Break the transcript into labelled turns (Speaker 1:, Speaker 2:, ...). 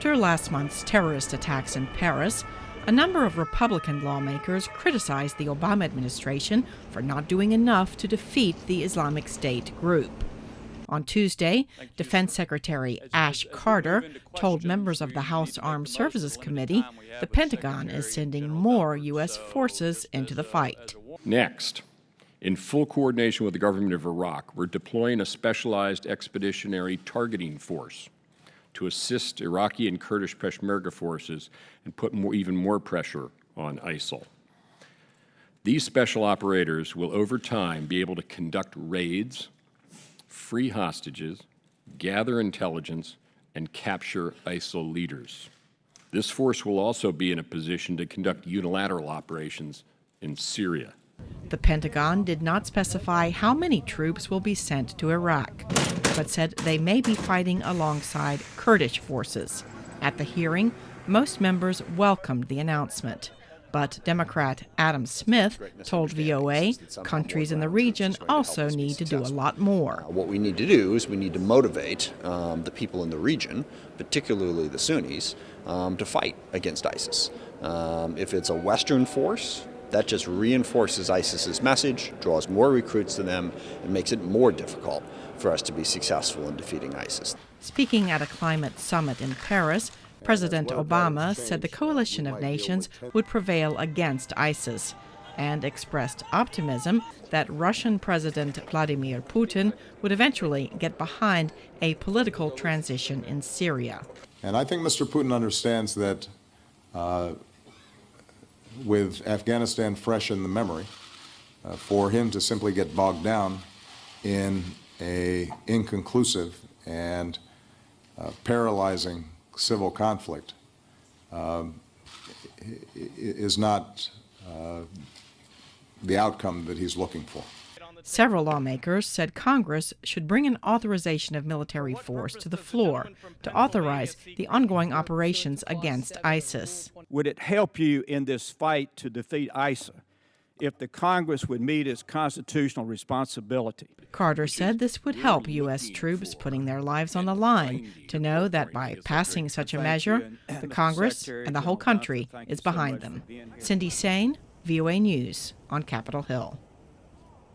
Speaker 1: After last month's terrorist attacks in Paris, a number of Republican lawmakers criticized the Obama administration for not doing enough to defeat the Islamic State group. On Tuesday, Defense Secretary Ash Carter told members of the House Armed Services Committee the Pentagon is sending more U.S. forces into the fight.
Speaker 2: Next, in full coordination with the government of Iraq, we're deploying a specialized expeditionary targeting force to assist Iraqi and Kurdish Peshmerga forces and put even more pressure on ISIL. These special operators will, over time, be able to conduct raids, free hostages, gather intelligence, and capture ISIL leaders. This force will also be in a position to conduct unilateral operations in Syria.
Speaker 1: The Pentagon did not specify how many troops will be sent to Iraq, but said they may be fighting alongside Kurdish forces. At the hearing, most members welcomed the announcement. But Democrat Adam Smith told VOA countries in the region also need to do a lot more.
Speaker 3: What we need to do is we need to motivate the people in the region, particularly the Sunnis, to fight against ISIS. If it's a Western force, that just reinforces ISIS's message, draws more recruits to them, and makes it more difficult for us to be successful in defeating ISIS.
Speaker 1: Speaking at a climate summit in Paris, President Obama said the coalition of nations would prevail against ISIS and expressed optimism that Russian President Vladimir Putin would eventually get behind a political transition in Syria.
Speaker 4: And I think Mr. Putin understands that with Afghanistan fresh in the memory, for him to simply get bogged down in an inconclusive and paralyzing civil conflict is not the outcome that he's looking for.
Speaker 1: Several lawmakers said Congress should bring an authorization of military force to the floor to authorize the ongoing operations against ISIS.
Speaker 5: Would it help you in this fight to defeat ISIL if the Congress would meet its constitutional responsibility?
Speaker 1: Carter said this would help U.S. troops putting their lives on the line to know that by passing such a measure, the Congress and the whole country is behind them. Cindy Saine, VOA News on Capitol Hill.